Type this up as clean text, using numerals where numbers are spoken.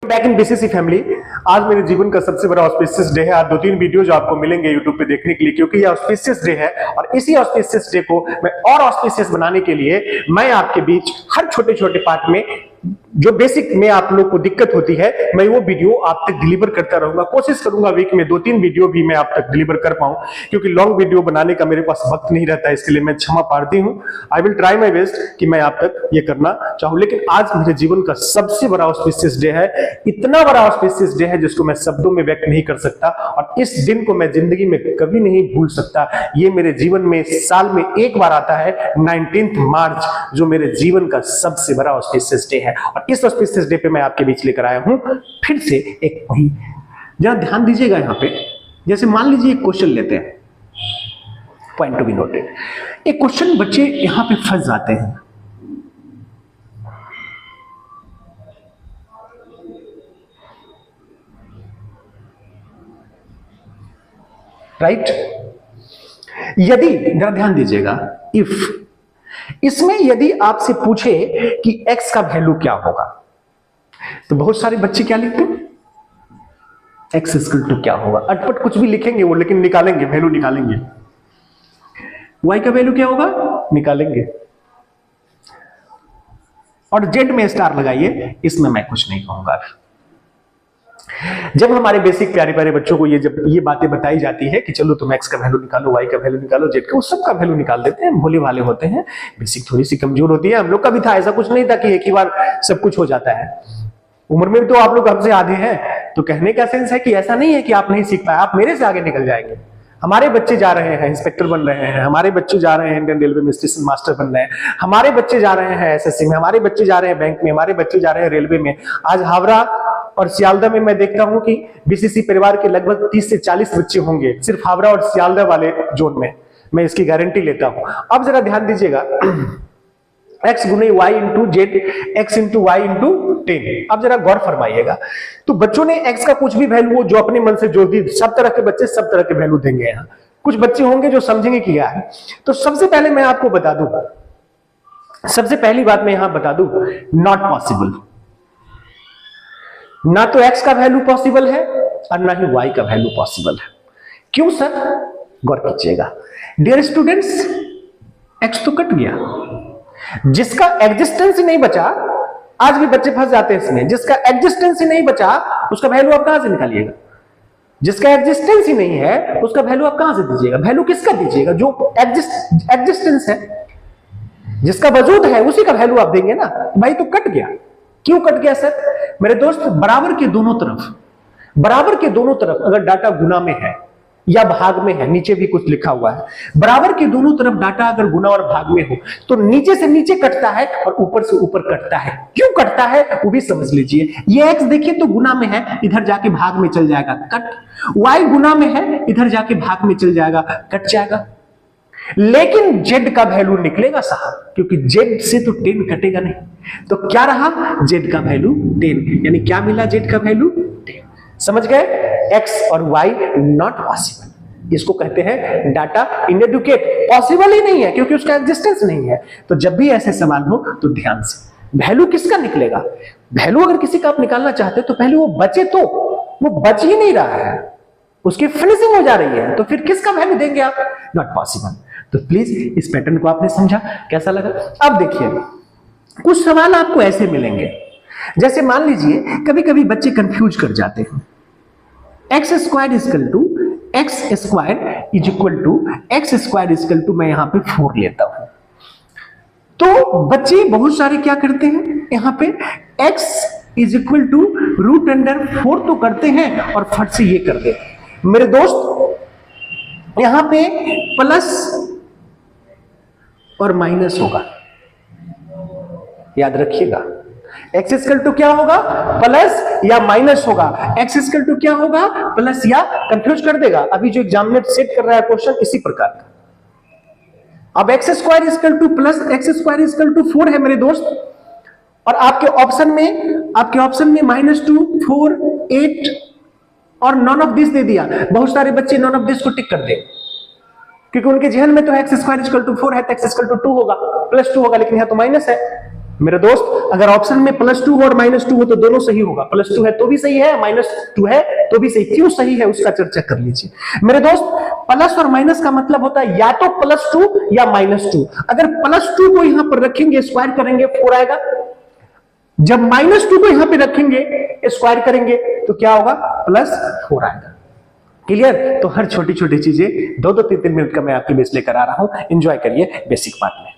Back in BCC family. आज मेरे जीवन का सबसे बड़ा ऑस्पिशियस डे है। आज 2-3 वीडियो जो आपको मिलेंगे यूट्यूब पे देखने के लिए, क्योंकि ये ऑस्पिशियस डे है और इसी ऑस्पिशियस डे को मैं और ऑस्पिशियस बनाने के लिए मैं आपके बीच हर छोटे छोटे पार्ट में जो बेसिक में आप लोग को दिक्कत होती है, मैं वो वीडियो आप तक डिलीवर करता रहूंगा। कोशिश करूंगा वीक में 2-3 वीडियो भी मैं आप तक डिलीवर कर पाऊं, क्योंकि लॉन्ग वीडियो बनाने का मेरे पास वक्त नहीं रहता है। इसके लिए मैं क्षमा प्रार्थी हूं। I will try my best कि मैं आप तक ये करना चाहूं, लेकिन आज मेरे जीवन का सबसे बड़ा ऑस्पिशियस डे है। इतना बड़ा ऑस्पिशियस डे है जिसको मैं शब्दों में व्यक्त नहीं कर सकता, और इस दिन को मैं जिंदगी में कभी नहीं भूल सकता। ये मेरे जीवन में साल में एक बार आता है, 19 मार्च, जो मेरे जीवन का सबसे बड़ा ऑस्पिशियस डे है। और इस ऑस्पिशियस डे पे मैं आपके बीच लेकर आया हूं फिर से एक वही, जरा ध्यान दीजिएगा यहां पे। जैसे मान लीजिए एक क्वेश्चन लेते हैं, पॉइंट टू बी नोटेड। एक क्वेश्चन बच्चे यहां पे फंस जाते हैं। राइट? यदि जरा ध्यान दीजिएगा, इफ इसमें यदि आपसे पूछे कि x का वैल्यू क्या होगा, तो बहुत सारे बच्चे क्या लिखते हैं? x इक्वल टू क्या होगा, अटपट कुछ भी लिखेंगे वो, लेकिन निकालेंगे, वैल्यू निकालेंगे। y का वैल्यू क्या होगा, निकालेंगे। और z में स्टार लगाइए, इसमें मैं कुछ नहीं कहूंगा। जब हमारे बेसिक प्यारे प्यारे बच्चों को जब ये बातें बताई जाती है कि चलो तुम x का वैल्यू निकालो, y का वैल्यू निकालो, z का, वो सब का वैल्यू निकाल देते हैं। भोले भाले होते हैं, बेसिक थोड़ी सी कमजोर होती है। हम लोग का भी था, ऐसा कुछ नहीं था कि एक ही बार सब कुछ हो जाता है। उम्र में भी तो आप लोग हमसे आधे हैं, तो कहने का सेंस है कि ऐसा नहीं है कि आप नहीं सीख पाए, आप मेरे से आगे निकल जाएंगे। हमारे बच्चे जा रहे हैं इंस्पेक्टर बन रहे हैं, हमारे बच्चे जा रहे हैं इंडियन रेलवे में स्टेशन मास्टर बन रहे हैं, हमारे बच्चे जा रहे हैं एसएससी में, हमारे बच्चे जा रहे हैं बैंक में, हमारे बच्चे जा रहे हैं रेलवे में। आज हावड़ा और सियालदह में मैं देखता हूं कि बीसीसी परिवार के लगभग 30 से 40 बच्चे होंगे, सिर्फ हावड़ा और सियालदह वाले जोन में। मैं इसकी गारंटी लेता हूं। अब जरा ध्यान दीजिएगा, x गुने y into z, x into y into 10। अब जरा गौर फरमाइएगा। तो बच्चों ने x का कुछ भी वैल्यू जो अपने मन से जोड़ दी, सब तरह के बच्चे सब तरह के वैल्यू देंगे। यहाँ कुछ बच्चे होंगे जो समझेंगे कि क्या है। तो सबसे पहले मैं आपको बता दूं, सबसे पहली बात मैं यहां बता दूं, नॉट पॉसिबल। ना तो x का वैल्यू पॉसिबल है और ना ही y का वैल्यू पॉसिबल है। क्यों सर? गौर कीजिएगा डियर स्टूडेंट्स, x तो कट गया, जिसका एग्जिस्टेंस ही नहीं बचा। आज भी बच्चे फंस जाते हैं इसमें, जिसका एग्जिस्टेंस ही नहीं बचा उसका वैल्यू आप कहां से निकालिएगा? जिसका एग्जिस्टेंस ही नहीं है उसका वैल्यू आप कहां से दीजिएगा? वैल्यू किसका दीजिएगा? जो एग्जिस्टेंस है, जिसका वजूद है, उसी का वैल्यू आप देंगे ना। भाई तो कट गया। क्यों कट गया सर? मेरे दोस्त, बराबर के दोनों तरफ अगर डाटा गुना में है या भाग में है, नीचे भी कुछ लिखा हुआ है, बराबर के दोनों तरफ डाटा अगर गुना और भाग में हो तो नीचे से नीचे कटता है और ऊपर से ऊपर कटता है। क्यों कटता है वो भी समझ लीजिए। ये x देखिए तो गुना में है, इधर जाके भाग में चल जाएगा, कट। y गुना में है, इधर जाके भाग में चल जाएगा, कट जाएगा। लेकिन z का वैल्यू निकलेगा साहब, क्योंकि z से तो 10 कटेगा नहीं। तो क्या रहा? z का वैल्यू 10, यानी क्या मिला? z का वैल्यू 10। समझ गए? x और y नॉट पॉसिबल। इसको कहते हैं डाटा इनएडुकेट। पॉसिबल ही नहीं है क्योंकि उसका एग्जिस्टेंस नहीं है। तो जब भी ऐसे सवाल हो तो ध्यान से, वैल्यू किसका निकलेगा? वैल्यू अगर किसी का आप निकालना चाहते तो पहले वो बचे, तो वो बच ही नहीं रहा है, उसकी फिनिशिंग हो जा रही है, तो फिर किसका वैल्यू देंगे आप? Not possible. तो प्लीज इस पैटर्न को आपने समझा, कैसा लगा? अब देखिए, कुछ सवाल आपको ऐसे मिलेंगे, जैसे मान लीजिए कभी कभी बच्चे कंफ्यूज कर जाते हैं। एक्स स्क्वायर इक्वल टू मैं यहां पे 4 लेता हूं। तो बच्चे बहुत सारे क्या करते हैं, यहां पे x इज इक्वल टू √4 तो करते हैं और फट से ये कर देते हैं। मेरे दोस्त, यहां पे प्लस और माइनस होगा, याद रखिएगा। x इक्वल टू क्या होगा? प्लस या माइनस होगा। x इक्वल टू क्या होगा? प्लस या, कंफ्यूज कर देगा। अभी जो एग्जामिनर सेट कर रहा है क्वेश्चन इसी प्रकार का। अब x square equal to plus x square equal to 4 है मेरे दोस्त, और आपके ऑप्शन में -2, 4, 8 और नॉन ऑफ दिस दे दिया। बहुत सारे बच्चे नॉन ऑफ दिस को टिक कर दे, क्योंकि उनके जहन में तो x स्क्वायर इक्वल टू 4 है, तो x इक्वल टू 2 होगा, +2 होगा, लेकिन यहां तो माइनस है। मेरे दोस्त अगर ऑप्शन में +2 और -2 हो तो दोनों सही होगा, +2 है तो भी सही है, -2 है तो भी सही। क्यों सही है उसका चर्चा कर लीजिए मेरे दोस्त। प्लस और माइनस का मतलब होता है या तो +2 या -2। अगर +2 को यहां पर रखेंगे, स्क्वायर करेंगे 4 आएगा। जब -2 को यहां पे रखेंगे, स्क्वायर करेंगे तो क्या होगा, +4 आएगा। क्लियर? तो हर छोटी छोटी चीजें 2-2 3-3 मिनट का मैं आपके लिए लेकर आ रहा हूं। एंजॉय करिए बेसिक पार्ट में।